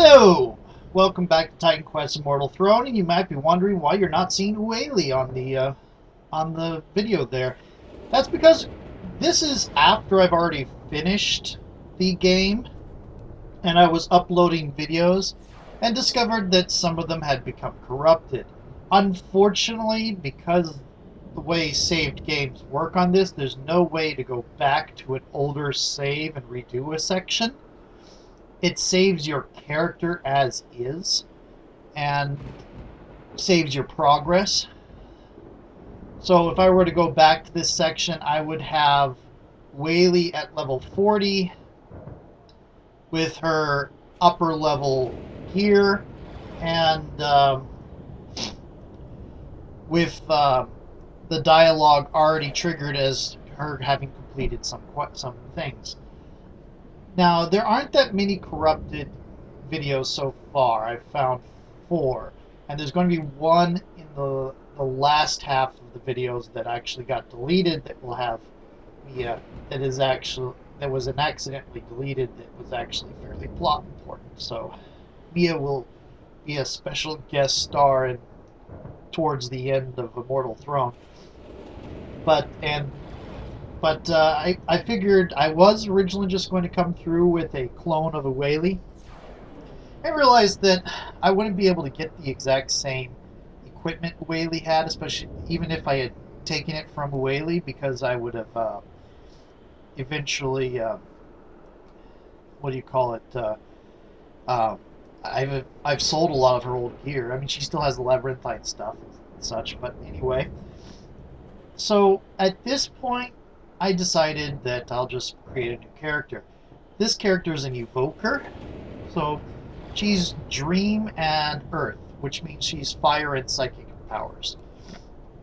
Hello! Welcome back to Titan Quest Immortal Throne, and you might be wondering why you're not seeing Ueli on the video there. That's because this is after I've already finished the game, and I was uploading videos, and discovered that some of them had become corrupted. Unfortunately, because the way saved games work on this, there's no way to go back to an older save and redo a section. It saves your character as is and saves your progress. So if I were to go back to this section, I would have Ueli at level 40 with her upper level gear and with the dialogue already triggered as her having completed some things. Now, there aren't that many corrupted videos so far. I've found 4. And there's going to be one in the last half of the videos that actually got deleted that will have Miya that was an accidentally deleted that was actually fairly plot important. So Miya will be a special guest star towards the end of Immortal Throne. But I figured I was originally just going to come through with a clone of Ueli. I realized that I wouldn't be able to get the exact same equipment Ueli had, especially even if I had taken it from Ueli, because I would have eventually, what do you call it? I've sold a lot of her old gear. I mean, she still has the labyrinthine stuff and such, but anyway. So at this point, I decided that I'll just create a new character. This character is an evoker, so she's Dream and Earth, which means she's fire and psychic powers.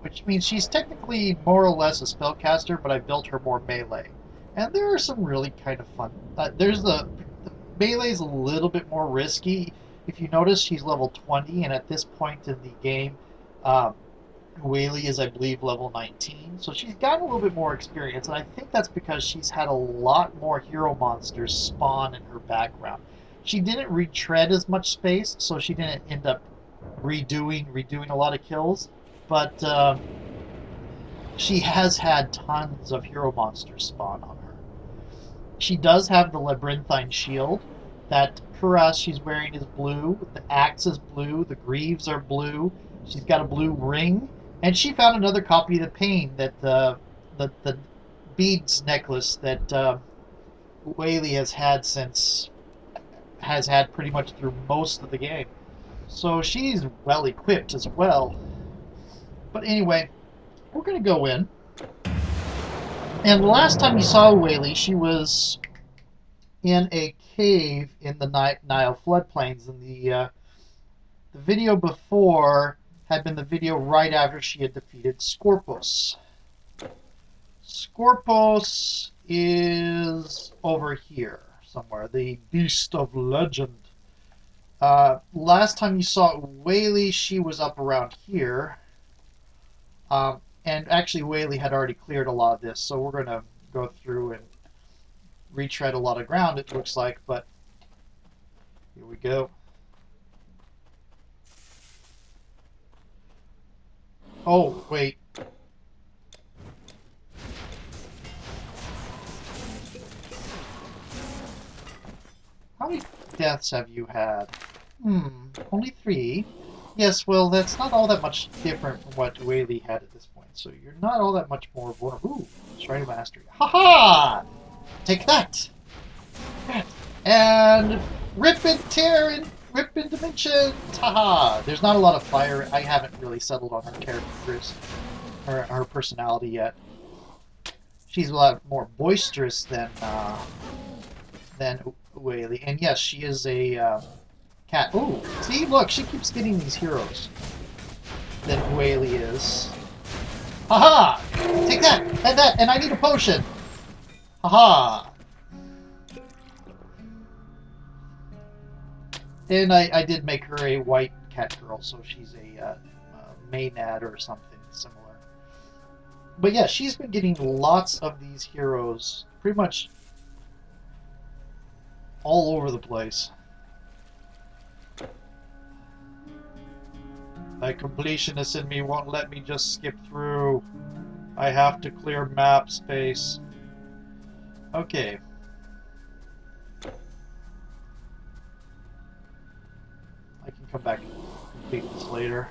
Which means she's technically more or less a spellcaster, but I built her more melee. And there are some really kind of fun. The melee is a little bit more risky. If you notice, she's level 20, and at this point in the game, Ueli is, I believe, level 19, so she's gotten a little bit more experience, and I think that's because she's had a lot more hero monsters spawn in her background. She didn't retread as much space, so she didn't end up redoing a lot of kills, but she has had tons of hero monsters spawn on her. She does have the labyrinthine shield. That cuirass she's wearing is blue, the axe is blue, the greaves are blue, she's got a blue ring. And she found another copy of the pain that the beads necklace that Ueli has had pretty much through most of the game. So she's well equipped as well. But anyway, we're gonna go in. And the last time you saw Ueli, she was in a cave in the Nile floodplains. And the video before had been the video right after she had defeated Scorpos. Scorpos is over here somewhere, the Beast of Legend. Last time you saw Ueli, she was up around here. And actually, Ueli had already cleared a lot of this, so we're going to go through and retread a lot of ground, it looks like, but here we go. Oh, wait. How many deaths have you had? Only 3. Yes, well, that's not all that much different from what Ueli had at this point, so you're not all that much more vulnerable. Ooh, Shrine of Mastery. Ha-ha! Take that! And rip and tear and rip in dimension! Haha! There's not a lot of fire. I haven't really settled on her characteristics, her personality yet. She's a lot more boisterous than Ueli. And yes, she is a cat. Ooh, see, look, she keeps getting these heroes than Ueli is. Haha! Take that! And that! And I need a potion! Haha! And I did make her a white cat girl, so she's a Maynad or something similar. But yeah, she's been getting lots of these heroes pretty much all over the place. My completionist in me won't let me just skip through. I have to clear map space. Okay. I can come back and complete this later.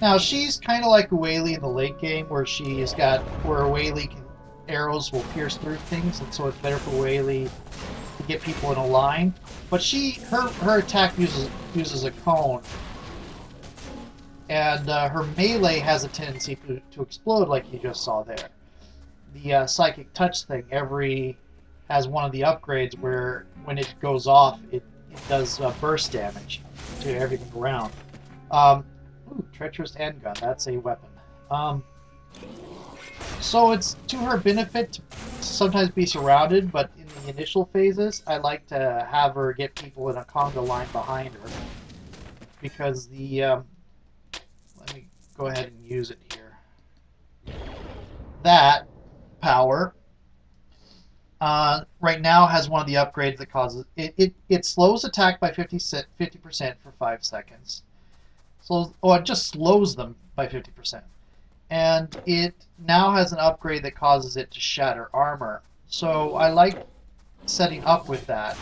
Now she's kind of like Ueli in the late game, where Ueli can arrows will pierce through things, and so it's better for Ueli to get people in a line. But her attack uses a cone, and her melee has a tendency to explode, like you just saw there. The psychic touch thing has one of the upgrades where when it goes off, it does burst damage to everything around. Ooh, treacherous handgun. That's a weapon. So it's to her benefit to sometimes be surrounded, but in the initial phases, I like to have her get people in a conga line behind her, because let me go ahead and use it here. That power right now has one of the upgrades that causes it slows attack by 50% for 5 seconds. So, it just slows them by 50%. And it now has an upgrade that causes it to shatter armor. So I like setting up with that,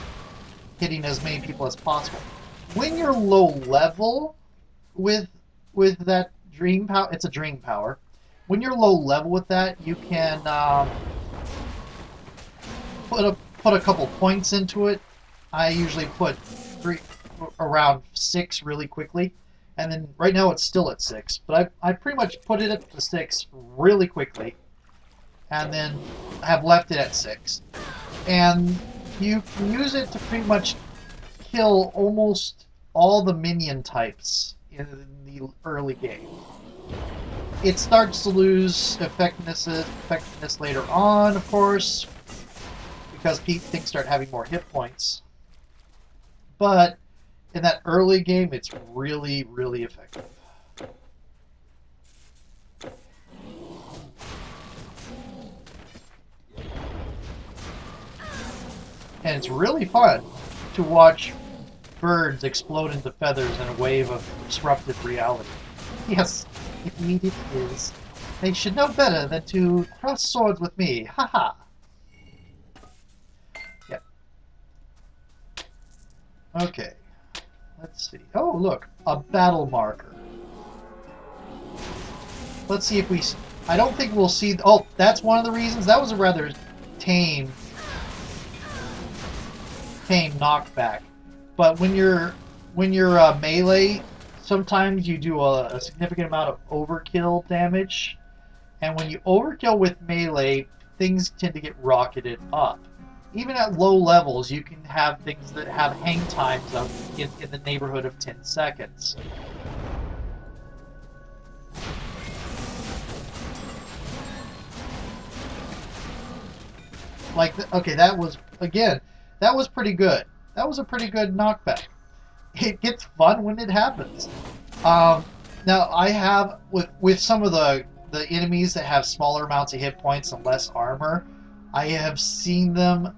hitting as many people as possible. When you're low level with that dream power, it's a dream power. When you're low level with that, you can put a couple points into it. I usually put around 6 really quickly. And then right now it's still at 6, but I pretty much put it at the 6 really quickly, and then have left it at 6. And you can use it to pretty much kill almost all the minion types in the early game. It starts to lose effectiveness later on, of course, because things start having more hit points. But in that early game, it's really, really effective. And it's really fun to watch birds explode into feathers in a wave of disruptive reality. Yes, indeed it is. They should know better than to cross swords with me. Haha. Yep. Okay. Let's see. Oh, look. A battle marker. Let's see if we... I don't think we'll see... Oh, that's one of the reasons. That was a rather tame knockback. But when you're melee, sometimes you do a significant amount of overkill damage. And when you overkill with melee, things tend to get rocketed up. Even at low levels, you can have things that have hang times of in the neighborhood of 10 seconds. Okay, that was pretty good. That was a pretty good knockback. It gets fun when it happens. Now I have with some of the enemies that have smaller amounts of hit points and less armor, I have seen them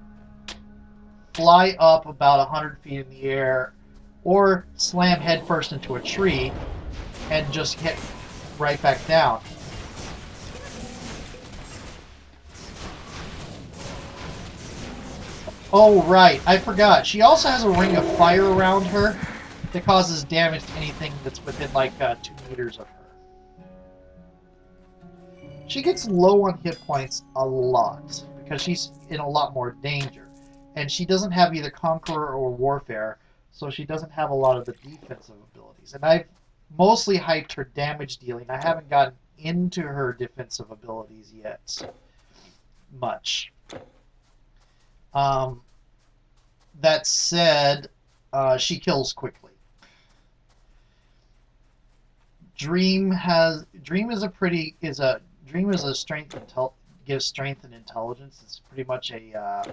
fly up about 100 feet in the air, or slam headfirst into a tree and just hit right back down. Oh, right, I forgot. She also has a ring of fire around her that causes damage to anything that's within like 2 meters of her. She gets low on hit points a lot because she's in a lot more danger. And she doesn't have either Conqueror or Warfare, so she doesn't have a lot of the defensive abilities. And I've mostly hyped her damage dealing. I haven't gotten into her defensive abilities yet much. That said, she kills quickly. Dream is a strength gives strength and intelligence. It's pretty much a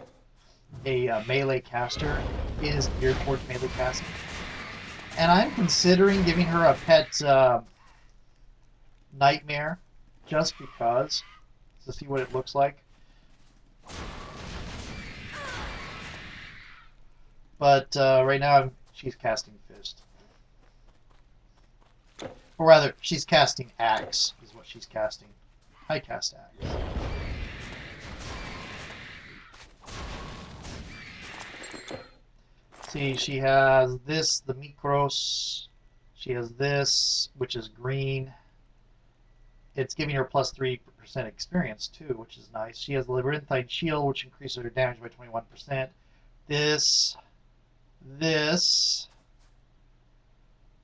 melee caster. It is geared towards melee casting. And I'm considering giving her a pet nightmare, just because, to see what it looks like. But right now she's casting fist. Or rather, she's casting Axe, is what she's casting. I cast Axe. See, she has this, the Mikros. She has this, which is green. It's giving her plus 3% experience, too, which is nice. She has the Labyrinthine Shield, which increases her damage by 21%. This.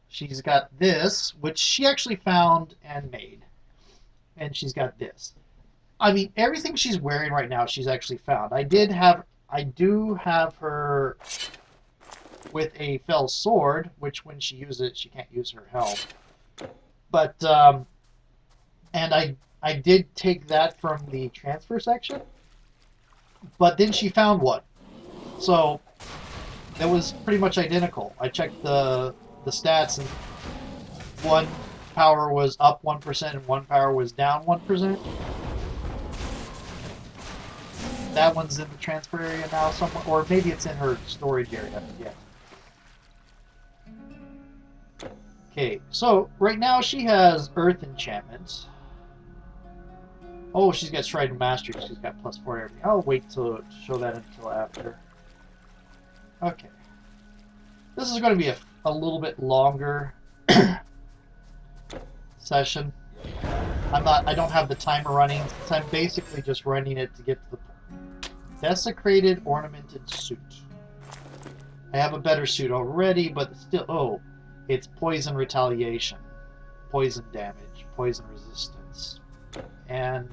She's got this, which she actually found and made. And she's got this. I mean, everything she's wearing right now, she's actually found. I do have her with a fell sword, which when she uses it, she can't use her helm. But, and I did take that from the transfer section, but then she found one. So, that was pretty much identical. I checked the stats, and one power was up 1% and one power was down 1%. That one's in the transfer area now somewhere, or maybe it's in her storage area. Yeah. Okay, so right now she has Earth enchantments. Oh, she's got Stride of Mastery. She's got plus 4 to everything. I'll wait to show that until after. Okay. This is going to be a little bit longer session. I don't have the timer running, since I'm basically just running it to get to the desecrated ornamented suit. I have a better suit already, but still, oh, it's poison retaliation, poison damage, poison resistance, and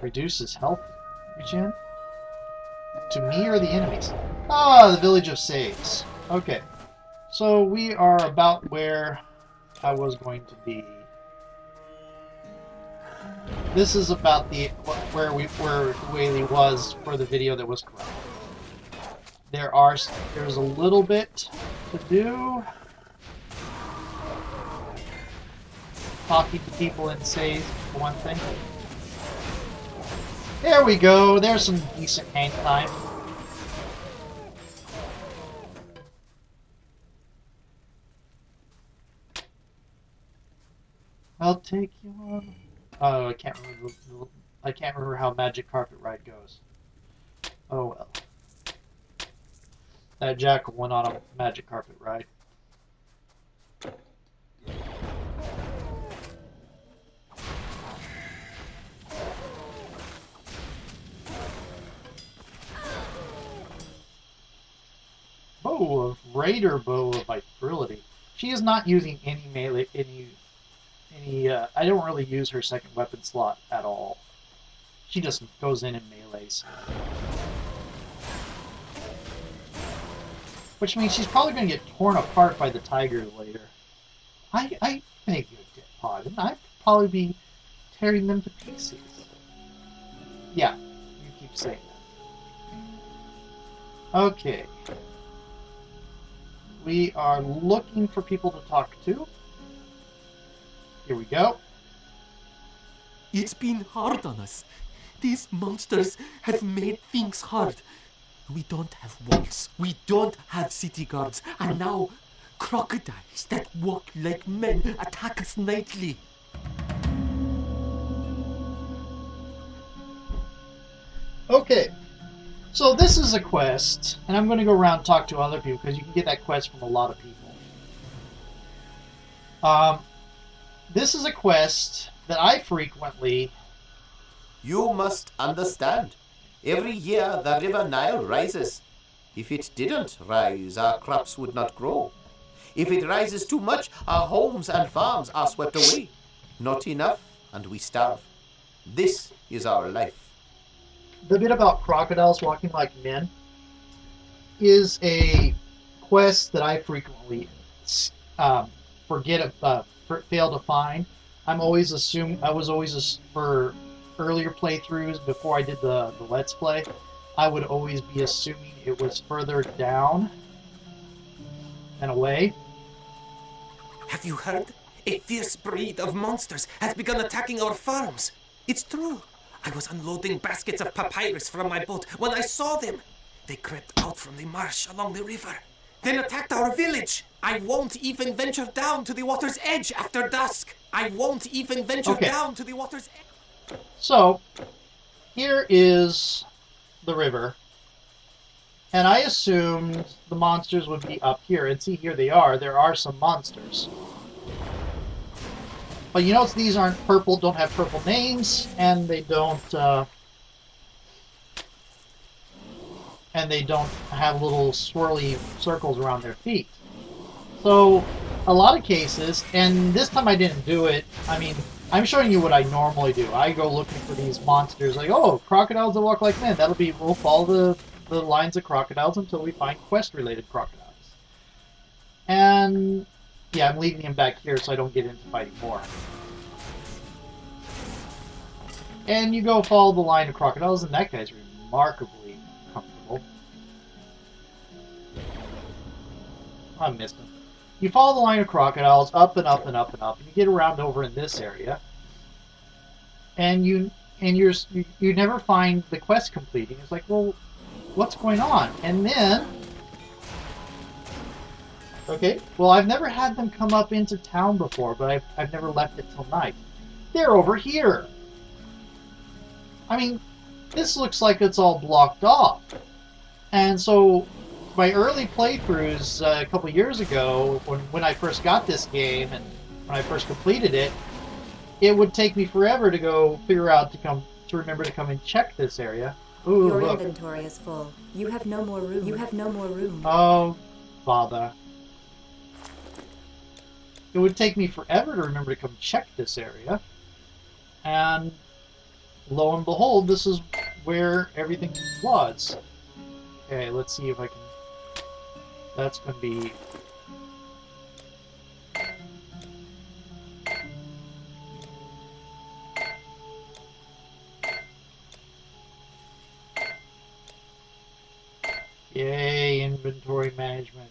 reduces health regen to me or the enemies. Ah, the Village of Saves. Okay, so we are about where I was going to be. This is about where Ueli was for the video that was correct. There's a little bit to do. Talking to people in saves, for one thing. There we go. There's some decent hang time. I'll take you on. Oh, I can't remember how Magic Carpet Ride goes. Oh well. That Jackal went on a Magic Carpet Ride. Bow of Raider Bow of Vitality. She is not using any melee, I don't really use her second weapon slot at all. She just goes in and melees. Which means she's probably going to get torn apart by the tiger later. I beg your pardon. I'd probably be tearing them to pieces. Yeah, you keep saying that. Okay. We are looking for people to talk to. Here we go. It's been hard on us. These monsters have made things hard. We don't have walls. We don't have city guards. And now, crocodiles that walk like men attack us nightly. Okay. So this is a quest, and I'm going to go around and talk to other people, because you can get that quest from a lot of people. This is a quest that I frequently... You must understand. Every year the river Nile rises. If it didn't rise, our crops would not grow. If it rises too much, our homes and farms are swept away. Not enough, and we starve. This is our life. The bit about crocodiles walking like men is a quest that I frequently fail to find. I was always for earlier playthroughs before I did the Let's Play, I would always be assuming it was further down and away. Have you heard? A fierce breed of monsters has begun attacking our farms. It's true. I was unloading baskets of papyrus from my boat when I saw them. They crept out from the marsh along the river. then attacked our village. I won't even venture down to the water's edge after dusk. I won't even venture down to the water's edge. So, here is the river. And I assumed the monsters would be up here. And see, here they are. There are some monsters. But you notice these aren't purple, don't have purple names, and they don't have little swirly circles around their feet. So, a lot of cases, and this time I didn't do it. I mean, I'm showing you what I normally do. I go looking for these monsters, like, oh, crocodiles that walk like men. We'll follow the lines of crocodiles until we find quest-related crocodiles. And yeah, I'm leaving him back here so I don't get into fighting more. And you go follow the line of crocodiles, and that guy's remarkably comfortable. I missed him. You follow the line of crocodiles up and up and up and up, and you get around over in this area, and you never find the quest completing. It's like, well, what's going on? And then, okay, well, I've never had them come up into town before, but I've never left it till night. They're over here. I mean, this looks like it's all blocked off. And so, my early playthroughs a couple years ago, when I first got this game and when I first completed it, it would take me forever to go figure out to remember to come and check this area. Ooh, Your look. inventory is full. You have no more room. You have no more room. Oh, bother. It would take me forever to remember to come check this area. And lo and behold, this is where everything was. Okay, let's see if I can... That's going to be... Yay, inventory management.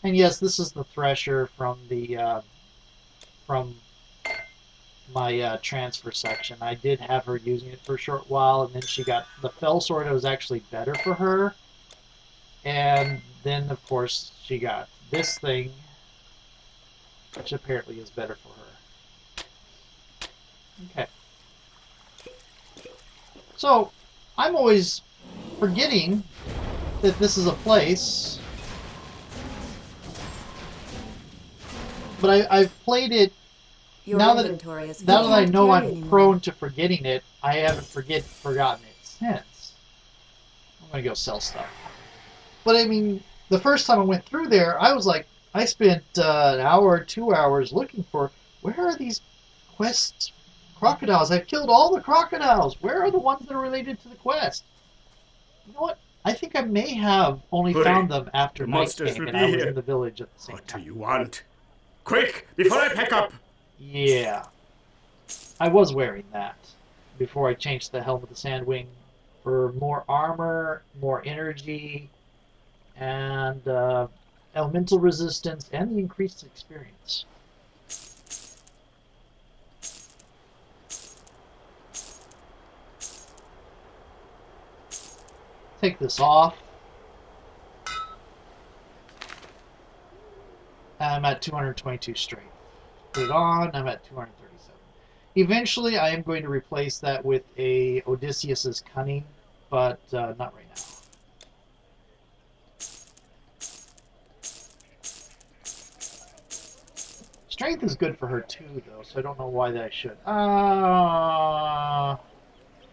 And yes, this is the thresher from the from my transfer section. I did have her using it for a short while, and then she got the fell sword. It was actually better for her, and then of course she got this thing, which apparently is better for her. Okay. So I'm always forgetting that this is a place, but I've played it. Now that I know I'm prone to forgetting it, I haven't forgotten it since. I'm gonna go sell stuff. But I mean, the first time I went through there, I was like, I spent an hour or 2 hours looking for, where are these quest crocodiles? I've killed all the crocodiles. Where are the ones that are related to the quest? You know what? I think I may have only found them after night came and I was in the village at the same time. What do you want? Quick, before I pack up! Yeah. I was wearing that before I changed the Helm of the Sandwing for more armor, more energy, and elemental resistance, and the increased experience. Take this off. I'm at 222 strength. Put it on, I'm at 237. Eventually, I am going to replace that with a Odysseus's Cunning, but not right now. Strength is good for her too, though, so I don't know why that I should. Yeah,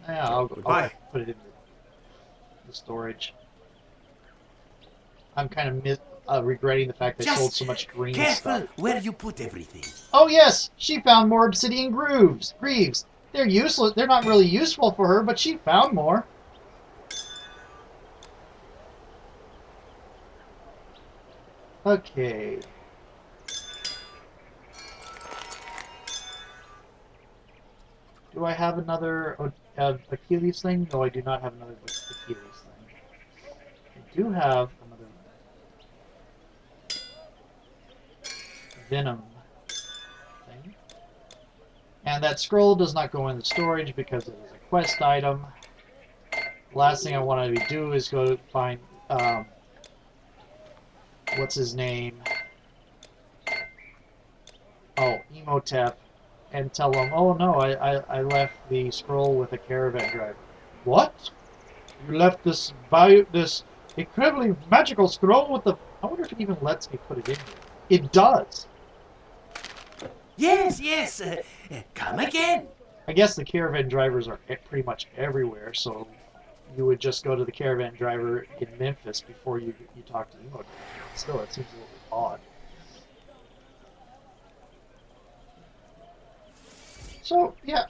I'll put it in the storage. I'm kind of regretting the fact that I sold so much green stuff. Where you put everything. Oh yes, she found more obsidian greaves. They're useless. They're not really useful for her, but she found more. Okay. Do I have another Achilles thing? No, I do not have another Achilles thing. I do have another Venom thing. And that scroll does not go in the storage because it is a quest item. The last thing I want to do is go find what's his name? Oh, Emotep, and tell him, oh no, I left the scroll with a caravan driver. What? You left this incredibly magical scroll with the... I wonder if it even lets me put it in here. It does. Yes, yes. Come again. I guess the caravan drivers are pretty much everywhere, so you would just go to the caravan driver in Memphis before you talk to Emo. Still, it seems a little odd. So, yeah.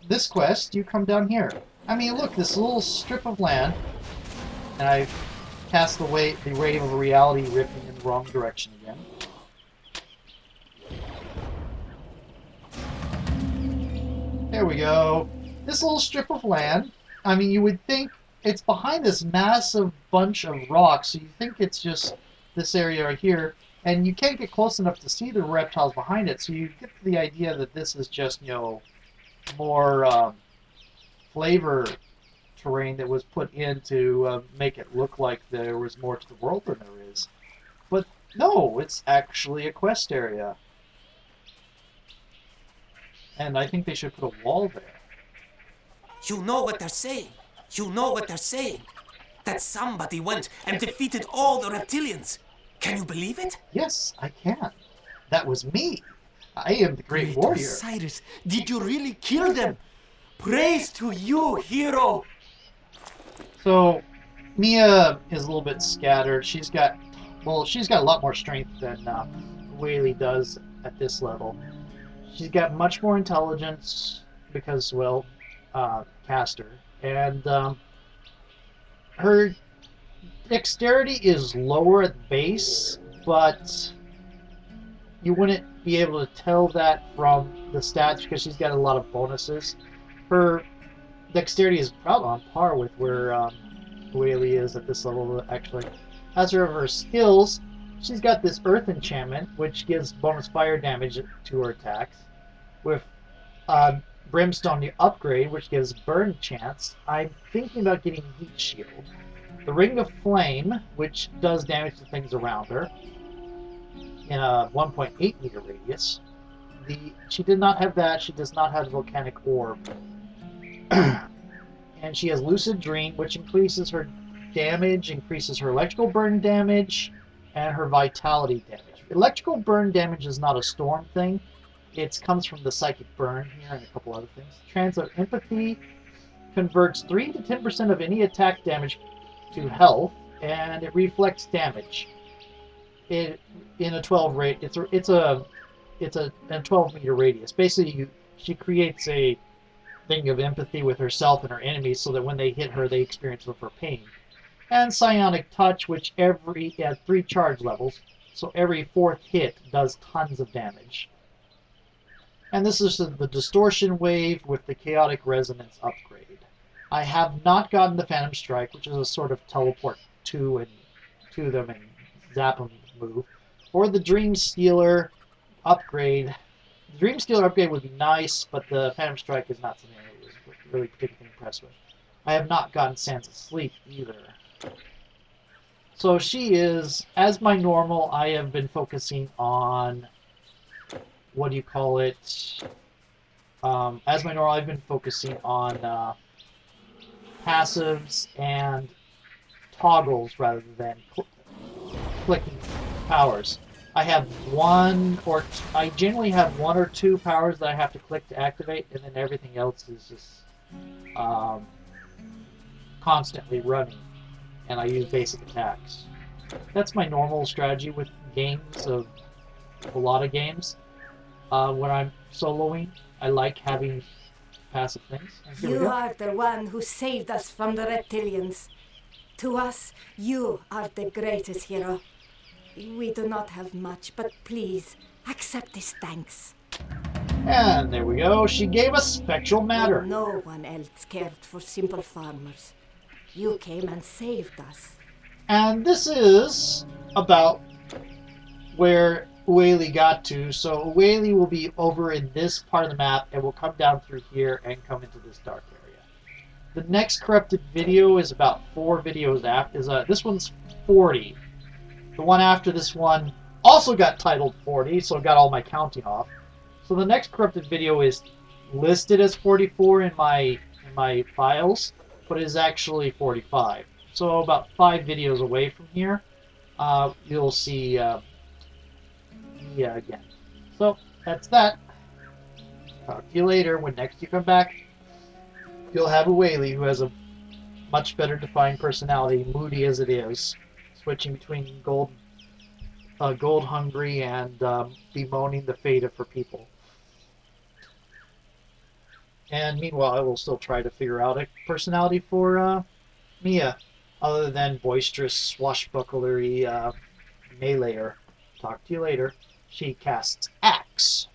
This quest, you come down here. I mean, look, this little strip of land, and I cast the wave of reality ripping in the wrong direction again. There we go. This little strip of land, I mean, you would think it's behind this massive bunch of rocks, so you think it's just this area right here, and you can't get close enough to see the reptiles behind it, so you get the idea that this is just, you know, more flavor terrain that was put in to make it look like there was more to the world than there is. But no, it's actually a quest area. And I think they should put a wall there. You know what they're saying. You know what they're saying. That somebody went and defeated all the reptilians. Can you believe it? Yes, I can. That was me. I am the great warrior. Cyrus, did you really kill them? Praise to you, hero! So, Miya is a little bit scattered. She's got a lot more strength than Ueli does at this level. She's got much more intelligence because, well, caster. And her dexterity is lower at the base, but you wouldn't be able to tell that from the stats because she's got a lot of bonuses. Her dexterity is about on par with where Ueli is at this level, actually. As for her skills, she's got this Earth enchantment, which gives bonus fire damage to her attacks. With Brimstone the upgrade, which gives burn chance. I'm thinking about getting Heat Shield. The Ring of Flame, which does damage to things around her in a 1.8 meter radius. She did not have that. She does not have the Volcanic Orb. And she has Lucid Dream, which increases her damage, increases her electrical burn damage, and her vitality damage. Electrical burn damage is not a storm thing. It comes from the psychic burn here and a couple other things. Translate Empathy converts 3 to 10% of any attack damage to health, and it reflects damage. In a 12 rate, it's a 12 meter radius. Basically, she creates a thing of empathy with herself and her enemies, so that when they hit her, they experience her pain. And Psionic Touch, which has 3 charge levels, so every 4th hit does tons of damage. And this is the Distortion Wave with the Chaotic Resonance upgrade. I have not gotten the Phantom Strike, which is a sort of teleport to them and zap them move, or the Dream Stealer upgrade. The Dream Stealer upgrade would be nice, but the Phantom Strike is not something I was really particularly impressed with. I have not gotten Sands of Sleep either. So she is, as my normal, I have been focusing on, what do you call it? As my normal, I've been focusing on passives and toggles rather than clicking powers. I generally have 1 or 2 powers that I have to click to activate, and then everything else is just constantly running, and I use basic attacks. That's my normal strategy with games, a lot of games. When I'm soloing, I like having passive things. You are the one who saved us from the reptilians. To us, you are the greatest hero. We do not have much, but please, accept this thanks. And there we go. She gave us spectral matter. No one else cared for simple farmers. You came and saved us. And this is about where Ueli got to. So Ueli will be over in this part of the map and will come down through here and come into this dark area. The next corrupted video is about 4 videos after. This one's 40. The one after this one also got titled 40, so it got all my counting off. So the next corrupted video is listed as 44 in my files, but is actually 45. So about 5 videos away from here, you'll see Miya again. So that's that. Talk to you later. When next you come back, you'll have Ueli, who has a much better defined personality, moody as it is, switching between gold hungry and bemoaning the fate of her people. And meanwhile, I will still try to figure out a personality for Miya, other than boisterous, swashbucklery meleeer. Talk to you later. She casts Axe.